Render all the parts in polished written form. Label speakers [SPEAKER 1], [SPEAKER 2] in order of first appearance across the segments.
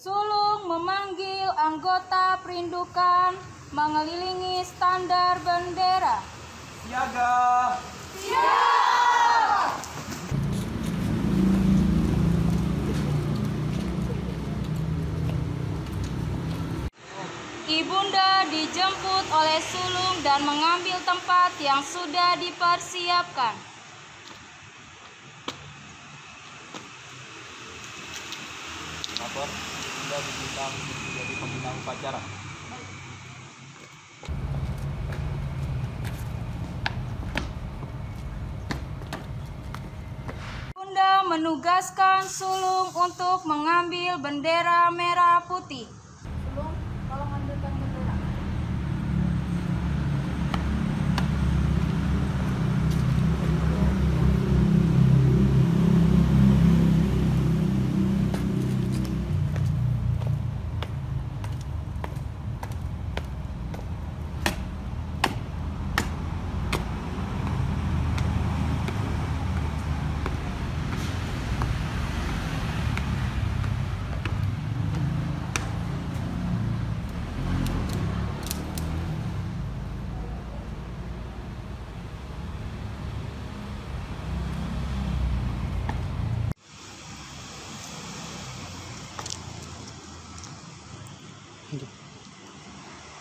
[SPEAKER 1] Sulung memanggil anggota perindukan mengelilingi standar bendera.
[SPEAKER 2] Siaga!
[SPEAKER 1] Siap! Ibunda dijemput oleh sulung dan mengambil tempat yang sudah dipersiapkan.
[SPEAKER 2] Lapor, Ibunda diminta untuk menjadi pembina upacara.
[SPEAKER 1] Ibunda menugaskan sulung untuk mengambil bendera merah putih. Sulung, tolong ambilkan bendera.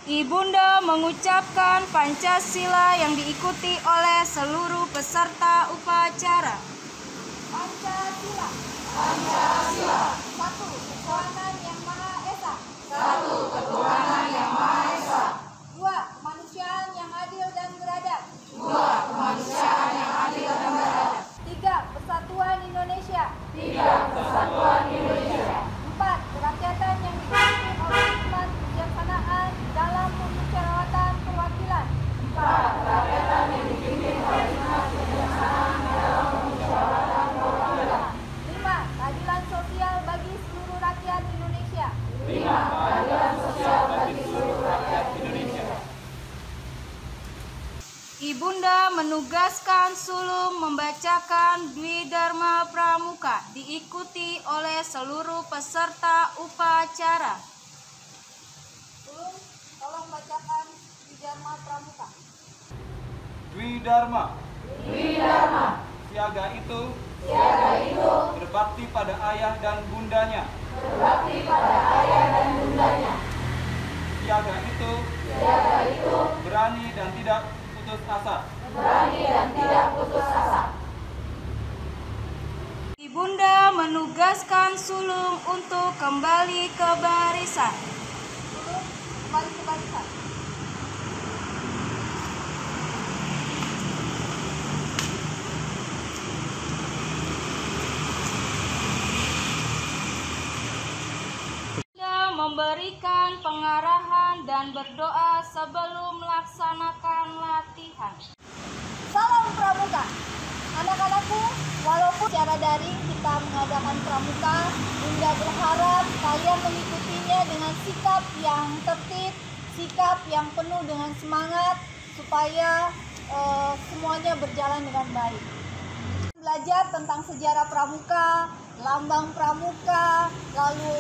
[SPEAKER 1] Ibunda mengucapkan Pancasila yang diikuti oleh seluruh peserta upacara. Pancasila. Pancasila. Satu, ketuhanan yang Maha Esa. Satu, ketuhanan yang Maha Esa. Dua, kemanusiaan yang adil dan beradab. Dua, kemanusiaan yang adil dan beradab. Tiga, persatuan Indonesia. Tiga, persatuan Indonesia. Empat, kerakyatan yang dipimpin oleh hikmat kebijaksanaan dalam pemusyawaratan perwakilan. Empat, kerakyatan yang dipimpin oleh hikmat kebijaksanaan dalam pemusyawaratan perwakilan. Lima, keadilan sosial bagi seluruh rakyat Indonesia. Lima, keadilan sosial bagi seluruh rakyat Indonesia. Ibunda menugaskan sulung membacakan Dwi Dharma Pramuka diikuti oleh seluruh peserta upacara. Sulung, tolong bacakan Dwi Dharma Pramuka.
[SPEAKER 2] Dwi Dharma.
[SPEAKER 1] Dwi Dharma.
[SPEAKER 2] Siaga itu.
[SPEAKER 1] Siaga itu.
[SPEAKER 2] Berbakti pada ayah dan bundanya.
[SPEAKER 1] Berbakti pada ayah dan bundanya.
[SPEAKER 2] Siaga itu.
[SPEAKER 1] Siaga itu.
[SPEAKER 2] Berani dan tidak putus asa.
[SPEAKER 1] Berani dan tidak putus asa. Ibunda menugaskan sulung untuk kembali ke barisan. Sulung, kembali ke barisan. Ibunda memberikan pengarahan dan berdoa sebelum melaksanakan latihan. Salam Pramuka. Anak-anakku, walaupun secara daring kita mengadakan pramuka, Bunda berharap kalian mengikutinya dengan sikap yang tertib, sikap yang penuh dengan semangat, supaya semuanya berjalan dengan baik. Belajar tentang sejarah pramuka, lambang pramuka, lalu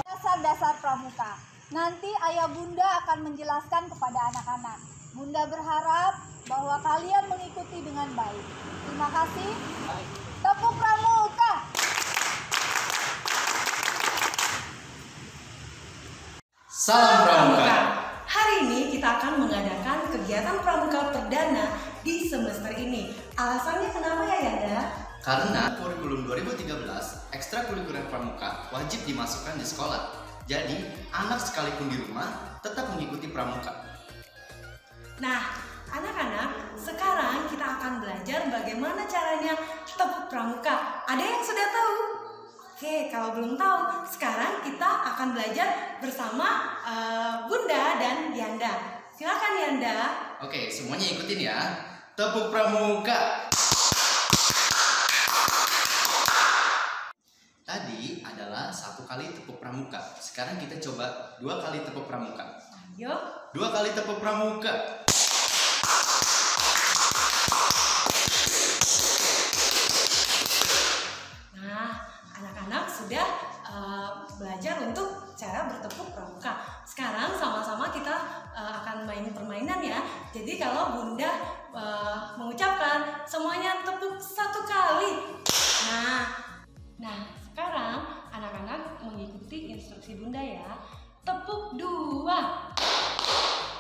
[SPEAKER 1] dasar-dasar pramuka. Nanti ayah bunda akan menjelaskan kepada anak-anak. Bunda berharap bahwa kalian mengikuti dengan baik. Terima kasih. Tepuk pramuka.
[SPEAKER 3] Salam Pramuka.
[SPEAKER 4] Hari ini kita akan mengadakan kegiatan pramuka perdana di semester ini. Alasannya kenapa ya Yanda?
[SPEAKER 3] Karena kurikulum 2013 ekstrakurikuler pramuka wajib dimasukkan di sekolah. Jadi, anak sekalipun di rumah tetap mengikuti pramuka.
[SPEAKER 4] Nah, anak-anak, sekarang kita akan belajar bagaimana caranya tepuk pramuka. Ada yang sudah tahu? Oke, kalau belum tahu, sekarang kita akan belajar bersama Bunda dan Yanda. Silakan Yanda.
[SPEAKER 3] Oke, semuanya ikutin ya. Tepuk pramuka. Tadi adalah 1 kali tepuk pramuka. Sekarang kita coba 2 kali tepuk pramuka.
[SPEAKER 4] Ayo.
[SPEAKER 3] 2 kali tepuk pramuka.
[SPEAKER 4] Nah, anak-anak sudah belajar untuk cara bertepuk pramuka. Sekarang sama-sama kita akan main permainan ya. Jadi kalau Bunda mengucapkan, semuanya tepuk 1 kali. Nah sekarang anak-anak mengikuti instruksi Bunda ya. Tepuk 2,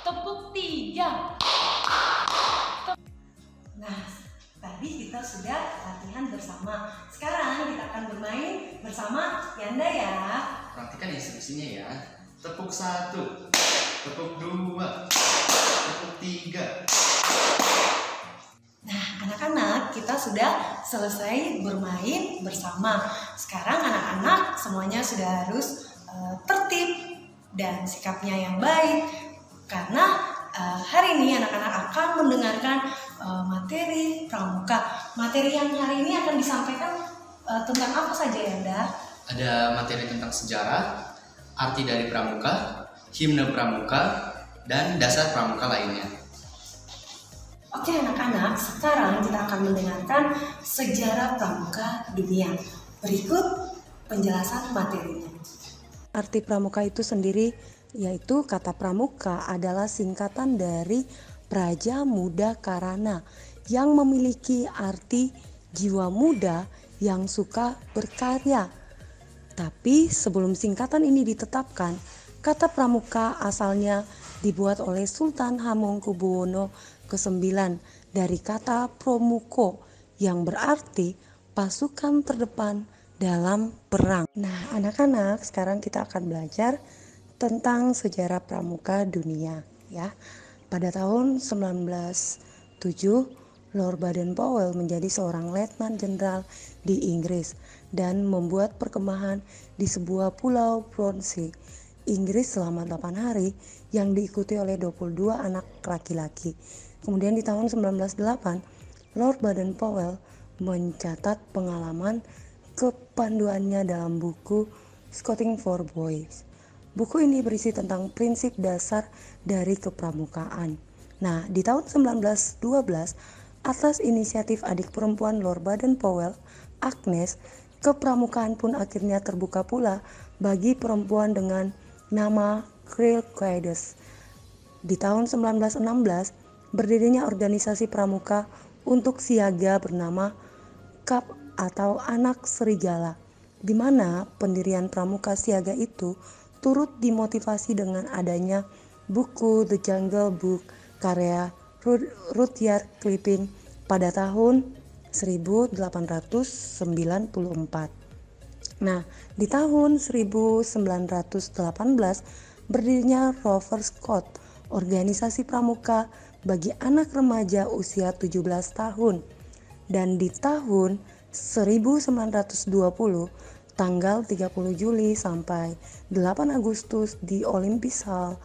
[SPEAKER 4] tepuk 3. Nah, tadi kita sudah latihan bersama. Sekarang kita akan bermain bersama Yanda ya.
[SPEAKER 3] Perhatikan instruksinya ya. Tepuk 1, tepuk 2, tepuk 3.
[SPEAKER 4] Nah, anak-anak, kita sudah selesai bermain bersama. Sekarang anak-anak semuanya sudah harus tertib dan sikapnya yang baik. Karena hari ini anak-anak akan mendengarkan materi pramuka. Materi yang hari ini akan disampaikan tentang apa saja Yanda?
[SPEAKER 3] Ada materi tentang sejarah, arti dari pramuka, himne pramuka, dan dasar pramuka lainnya.
[SPEAKER 4] Oke anak-anak, sekarang kita akan mendengarkan sejarah pramuka dunia. Berikut penjelasan materinya.
[SPEAKER 5] Arti pramuka itu sendiri yaitu kata pramuka adalah singkatan dari Praja Muda Karana yang memiliki arti jiwa muda yang suka berkarya. Tapi sebelum singkatan ini ditetapkan, kata pramuka asalnya dibuat oleh Sultan Hamengkubuwono ke-9 dari kata promuko yang berarti pasukan terdepan dalam perang. Nah, anak-anak, sekarang kita akan belajar tentang sejarah pramuka dunia ya. Pada tahun 1907, Lord Baden-Powell menjadi seorang letnan jenderal di Inggris dan membuat perkemahan di sebuah pulau Bronsey, Inggris selama 8 hari yang diikuti oleh 22 anak laki-laki. Kemudian di tahun 1908, Lord Baden-Powell mencatat pengalaman kepanduannya dalam buku Scouting for Boys. Buku ini berisi tentang prinsip dasar dari kepramukaan. Nah, di tahun 1912, atas inisiatif adik perempuan Lord Baden-Powell, Agnes, kepramukaan pun akhirnya terbuka pula bagi perempuan dengan nama Creole Quaiders. Di tahun 1916, berdirinya organisasi pramuka untuk siaga bernama KAP atau Anak Serigala, di mana pendirian pramuka siaga itu turut dimotivasi dengan adanya buku The Jungle Book karya Rudyard Kipling pada tahun 1894. Nah, di tahun 1918 berdirinya Rover Scout, organisasi pramuka bagi anak remaja usia 17 tahun. Dan di tahun 1920, tanggal 30 Juli sampai 8 Agustus di Olympus Hall,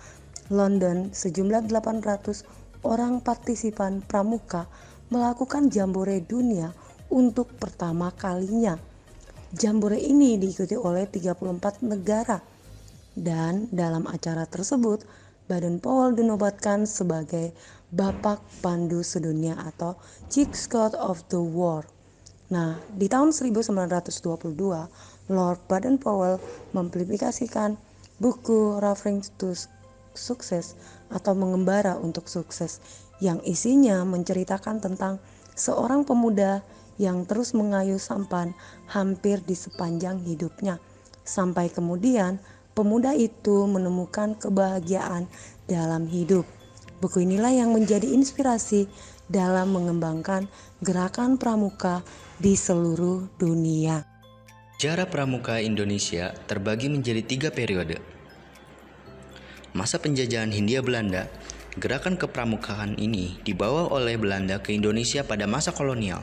[SPEAKER 5] London, sejumlah 800 orang partisipan pramuka melakukan jambore dunia untuk pertama kalinya. Jambore ini diikuti oleh 34 negara. Dan dalam acara tersebut, Baden-Powell dinobatkan sebagai Bapak Pandu Sedunia atau Chief Scout of the World. Nah, di tahun 1922, Lord Baden-Powell mempublikasikan buku Roving to Success atau Mengembara untuk Sukses yang isinya menceritakan tentang seorang pemuda yang terus mengayuh sampan hampir di sepanjang hidupnya. Sampai kemudian pemuda itu menemukan kebahagiaan dalam hidup. Buku inilah yang menjadi inspirasi dalam mengembangkan gerakan pramuka di seluruh dunia.
[SPEAKER 6] Sejarah pramuka Indonesia terbagi menjadi 3 periode. Masa penjajahan Hindia Belanda, gerakan kepramukaan ini dibawa oleh Belanda ke Indonesia pada masa kolonial.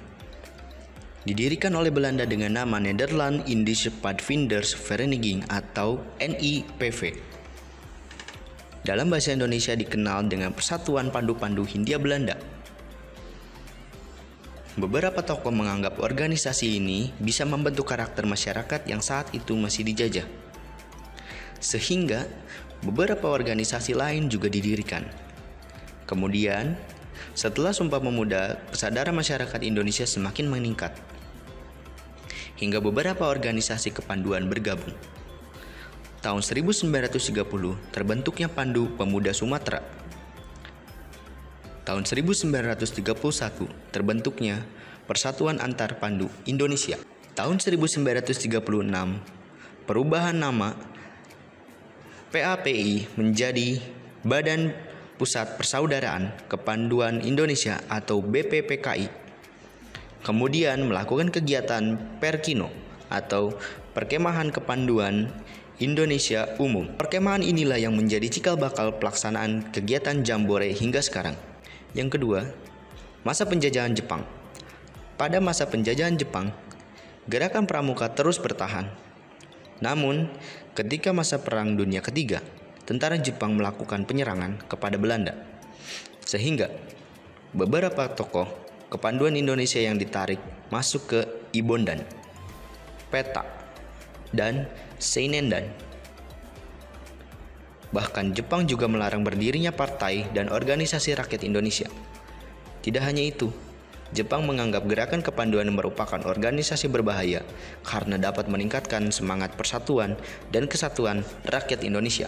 [SPEAKER 6] Didirikan oleh Belanda dengan nama Nederland Indische Padvinders Vereniging atau NIPV. Dalam bahasa Indonesia dikenal dengan Persatuan Pandu-Pandu Hindia Belanda. Beberapa tokoh menganggap organisasi ini bisa membentuk karakter masyarakat yang saat itu masih dijajah. Sehingga beberapa organisasi lain juga didirikan. Kemudian, setelah Sumpah Pemuda, kesadaran masyarakat Indonesia semakin meningkat. Hingga beberapa organisasi kepanduan bergabung. tahun 1930 terbentuknya Pandu Pemuda Sumatera. Tahun 1931 terbentuknya Persatuan Antar Pandu Indonesia. Tahun 1936 perubahan nama PAPI menjadi Badan Pusat Persaudaraan Kepanduan Indonesia atau BPPKI. Kemudian melakukan kegiatan Perkino atau Perkemahan Kepanduan Indonesia Umum. Perkemahan inilah yang menjadi cikal bakal pelaksanaan kegiatan Jambore hingga sekarang. Yang kedua, masa penjajahan Jepang. Pada masa penjajahan Jepang, gerakan pramuka terus bertahan. Namun, ketika masa Perang Dunia Ketiga, tentara Jepang melakukan penyerangan kepada Belanda. Sehingga beberapa tokoh kepanduan Indonesia yang ditarik masuk ke Ibondan, Peta, dan Seinendan. Bahkan Jepang juga melarang berdirinya partai dan organisasi rakyat Indonesia. Tidak hanya itu, Jepang menganggap gerakan kepanduan merupakan organisasi berbahaya karena dapat meningkatkan semangat persatuan dan kesatuan rakyat Indonesia.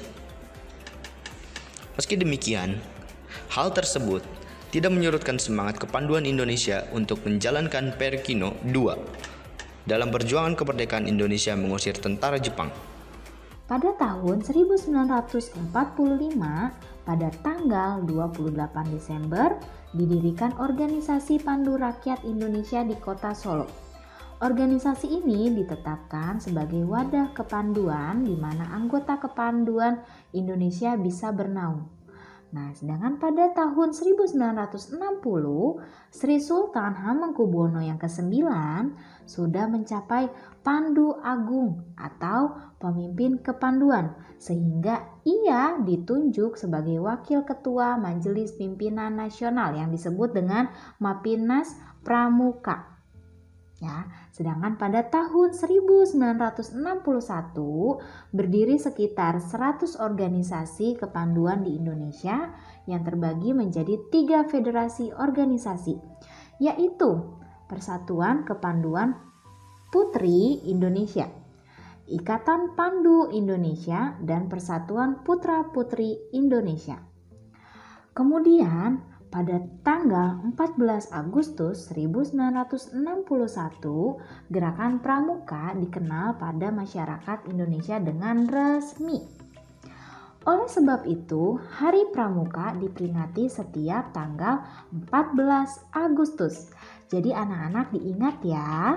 [SPEAKER 6] Meski demikian, hal tersebut tidak menyurutkan semangat kepanduan Indonesia untuk menjalankan Perkino II dalam perjuangan kemerdekaan Indonesia mengusir tentara Jepang.
[SPEAKER 7] Pada tahun 1945, pada tanggal 28 Desember, didirikan Organisasi Pandu Rakyat Indonesia di Kota Solo. Organisasi ini ditetapkan sebagai wadah kepanduan di mana anggota kepanduan Indonesia bisa bernaung. Nah, sedangkan pada tahun 1960, Sri Sultan Hamengkubuwono yang ke-9 sudah mencapai Pandu Agung atau pemimpin kepanduan, sehingga ia ditunjuk sebagai wakil ketua Majelis Pimpinan Nasional yang disebut dengan Mapines Pramuka. Ya, sedangkan pada tahun 1961 berdiri sekitar 100 organisasi kepanduan di Indonesia yang terbagi menjadi 3 federasi organisasi, yaitu Persatuan Kepanduan Putri Indonesia, Ikatan Pandu Indonesia, dan Persatuan Putra Putri Indonesia. Kemudian pada tanggal 14 Agustus 1961, Gerakan Pramuka dikenal pada masyarakat Indonesia dengan resmi. Oleh sebab itu, Hari Pramuka diperingati setiap tanggal 14 Agustus. Jadi anak-anak diingat ya.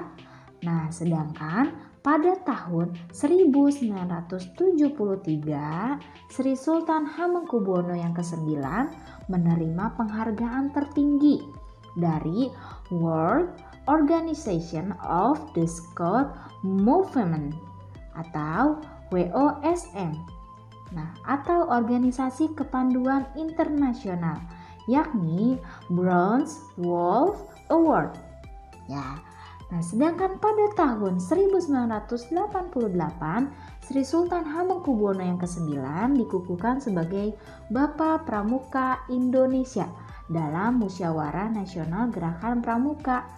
[SPEAKER 7] Nah, sedangkan pada tahun 1973, Sri Sultan Hamengkubuwono yang ke-9 menerima penghargaan tertinggi dari World Organization of the Scout Movement atau WOSM. Nah, atau Organisasi Kepanduan Internasional, yakni Bronze Wolf Award. Ya. Nah, sedangkan pada tahun 1988, Sri Sultan Hamengkubuwono yang ke-9 dikukuhkan sebagai Bapak Pramuka Indonesia dalam Musyawarah Nasional Gerakan Pramuka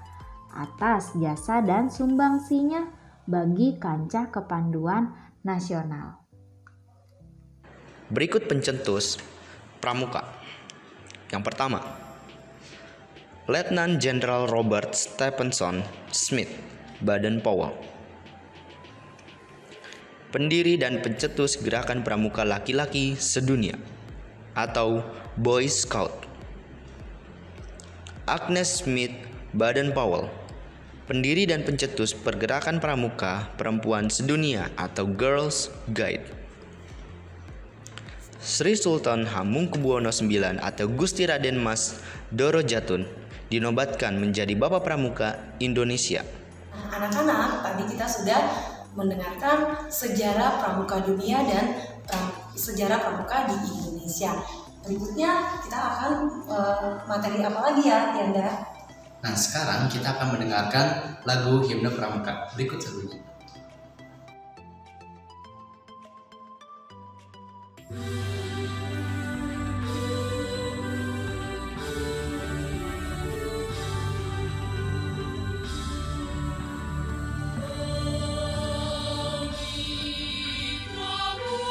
[SPEAKER 7] atas jasa dan sumbangsinya bagi kancah kepanduan nasional.
[SPEAKER 6] Berikut pencetus Pramuka. Yang pertama, Letnan Jenderal Robert Stephenson Smith Baden-Powell, pendiri dan pencetus Gerakan Pramuka Laki-laki Sedunia atau Boy Scout. Agnes Smith Baden-Powell, pendiri dan pencetus Pergerakan Pramuka Perempuan Sedunia atau Girls Guide. Sri Sultan Hamengkubuwono IX atau Gusti Raden Mas Doro Jatun dinobatkan menjadi Bapak Pramuka Indonesia.
[SPEAKER 4] Anak-anak, tadi kita sudah mendengarkan sejarah pramuka dunia dan sejarah pramuka di Indonesia. Berikutnya kita akan materi apa lagi ya, Yanda?
[SPEAKER 3] Nah, sekarang kita akan mendengarkan lagu Himne Pramuka. Berikut lagunya.
[SPEAKER 8] Pramuka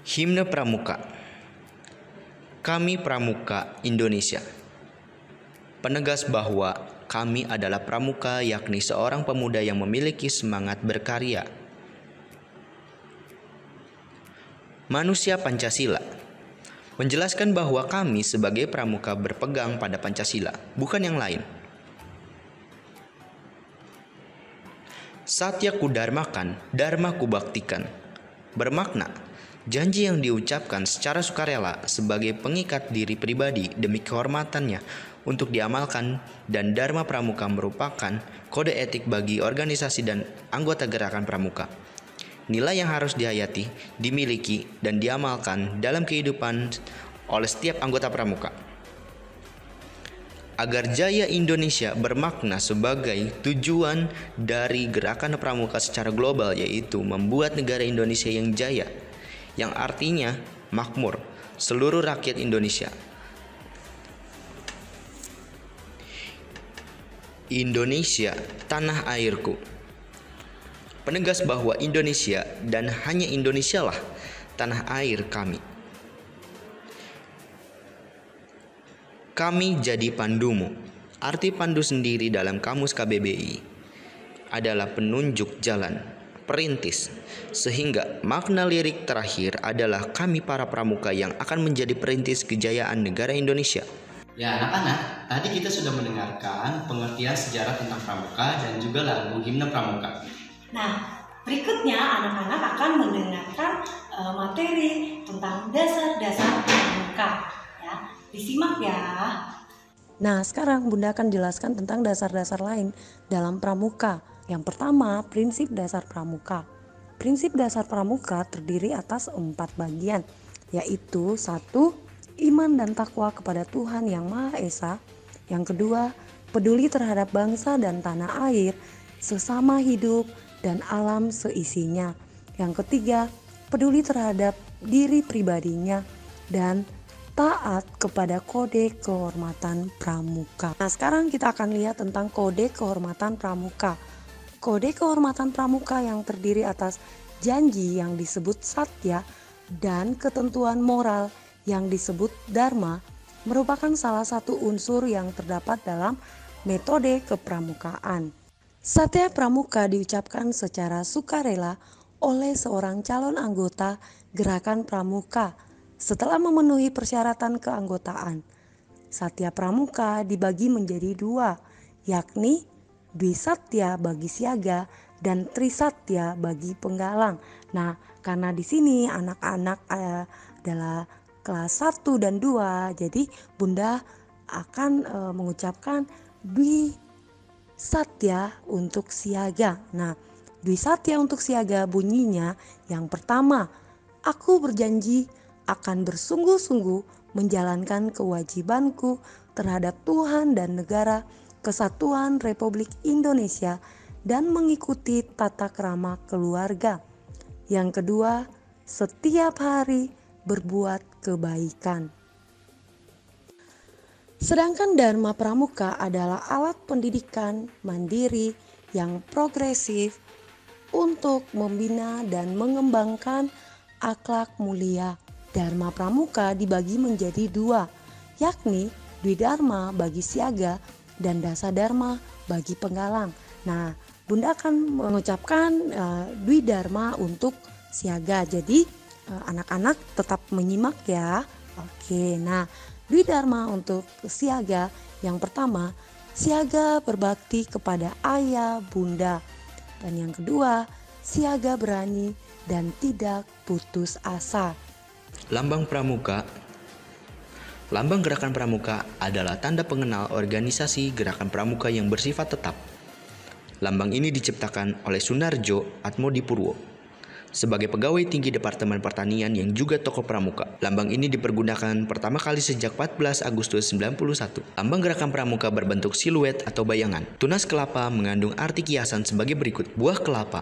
[SPEAKER 6] Himne Pramuka. Kami Pramuka Indonesia. Penegas bahwa kami adalah pramuka, yakni seorang pemuda yang memiliki semangat berkarya. Manusia Pancasila. Menjelaskan bahwa kami sebagai pramuka berpegang pada Pancasila, bukan yang lain. Satya kudarmakan, dharma kubaktikan. Bermakna, janji yang diucapkan secara sukarela sebagai pengikat diri pribadi demi kehormatannya untuk diamalkan, dan Dharma Pramuka merupakan kode etik bagi organisasi dan anggota gerakan pramuka. Nilai yang harus dihayati, dimiliki, dan diamalkan dalam kehidupan oleh setiap anggota pramuka. Agar jaya Indonesia bermakna sebagai tujuan dari gerakan pramuka secara global, yaitu membuat negara Indonesia yang jaya, yang artinya makmur seluruh rakyat Indonesia. Indonesia, tanah airku. Penegas bahwa Indonesia dan hanya Indonesia lah tanah air kami. Kami jadi pandumu. Arti pandu sendiri dalam kamus KBBI adalah penunjuk jalan, perintis, sehingga makna lirik terakhir adalah kami para pramuka yang akan menjadi perintis kejayaan negara Indonesia.
[SPEAKER 3] Ya anak-anak, tadi kita sudah mendengarkan pengertian sejarah tentang pramuka dan juga lagu himne pramuka.
[SPEAKER 4] Nah, berikutnya anak-anak akan mendengarkan materi tentang dasar-dasar pramuka. Ya, disimak ya.
[SPEAKER 5] Nah, sekarang Bunda akan jelaskan tentang dasar-dasar lain dalam pramuka. Yang pertama, prinsip dasar pramuka. Prinsip dasar pramuka terdiri atas 4 bagian, yaitu 1. Iman dan takwa kepada Tuhan Yang Maha Esa. Yang kedua, peduli terhadap bangsa dan tanah air, sesama hidup, dan alam seisinya. Yang ketiga, peduli terhadap diri pribadinya, dan taat kepada kode kehormatan pramuka. Nah, sekarang kita akan lihat tentang kode kehormatan pramuka. Kode kehormatan pramuka yang terdiri atas janji yang disebut satya dan ketentuan moral yang disebut dharma merupakan salah satu unsur yang terdapat dalam metode kepramukaan. Satya pramuka diucapkan secara sukarela oleh seorang calon anggota gerakan pramuka setelah memenuhi persyaratan keanggotaan. Satya pramuka dibagi menjadi 2, yakni Dwisatya bagi siaga dan Trisatya bagi penggalang. Nah, karena di sini anak-anak adalah kelas 1 dan 2, jadi Bunda akan mengucapkan Dwisatya untuk siaga. Nah, Dwisatya untuk siaga bunyinya yang pertama, aku berjanji akan bersungguh-sungguh menjalankan kewajibanku terhadap Tuhan dan negara Kesatuan Republik Indonesia dan mengikuti tata krama keluarga. Yang kedua, setiap hari berbuat kebaikan. Sedangkan Dharma Pramuka adalah alat pendidikan mandiri yang progresif untuk membina dan mengembangkan akhlak mulia. Dharma Pramuka dibagi menjadi 2, yakni Dwidharma bagi siaga dan Dasa Dharma bagi penggalang. Nah, Bunda akan mengucapkan Dwidharma untuk siaga. Jadi anak-anak tetap menyimak ya. Oke, nah Dwidharma untuk siaga yang pertama, siaga berbakti kepada ayah bunda. Dan yang kedua, siaga berani dan tidak putus asa.
[SPEAKER 6] Lambang Pramuka. Lambang Gerakan Pramuka adalah tanda pengenal organisasi gerakan pramuka yang bersifat tetap. Lambang ini diciptakan oleh Sunarjo Atmodipurwo sebagai pegawai tinggi Departemen Pertanian yang juga tokoh pramuka. Lambang ini dipergunakan pertama kali sejak 14 Agustus 91. Lambang Gerakan Pramuka berbentuk siluet atau bayangan. Tunas kelapa mengandung arti kiasan sebagai berikut. Buah kelapa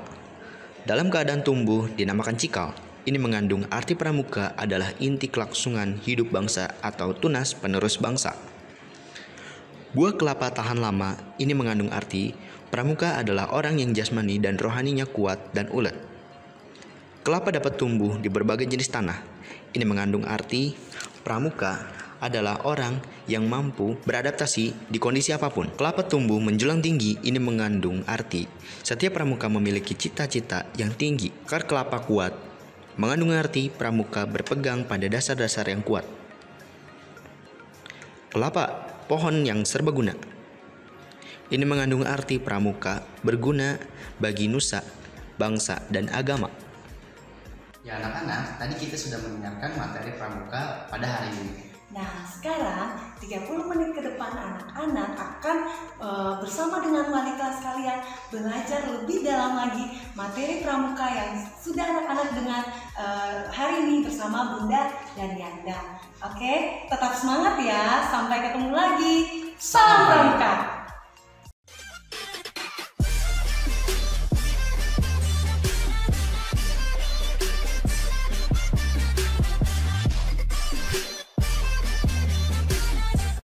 [SPEAKER 6] dalam keadaan tumbuh dinamakan cikal. Ini mengandung arti pramuka adalah inti kelangsungan hidup bangsa atau tunas penerus bangsa. Buah kelapa tahan lama ini mengandung arti pramuka adalah orang yang jasmani dan rohaninya kuat dan ulet. Kelapa dapat tumbuh di berbagai jenis tanah. Ini mengandung arti pramuka adalah orang yang mampu beradaptasi di kondisi apapun. Kelapa tumbuh menjulang tinggi, ini mengandung arti setiap pramuka memiliki cita-cita yang tinggi. Akar kelapa kuat mengandung arti pramuka berpegang pada dasar-dasar yang kuat. Kelapa, pohon yang serbaguna. Ini mengandung arti pramuka berguna bagi nusa, bangsa, dan agama.
[SPEAKER 3] Ya anak-anak, tadi kita sudah mendengarkan materi pramuka pada hari ini.
[SPEAKER 4] Nah, sekarang 30 menit ke depan anak-anak akan bersama dengan wali kelas kalian belajar lebih dalam lagi materi pramuka yang sudah anak-anak dengar hari ini bersama Bunda dan Yanda. Oke, tetap semangat ya. Sampai ketemu lagi. Salam pramuka.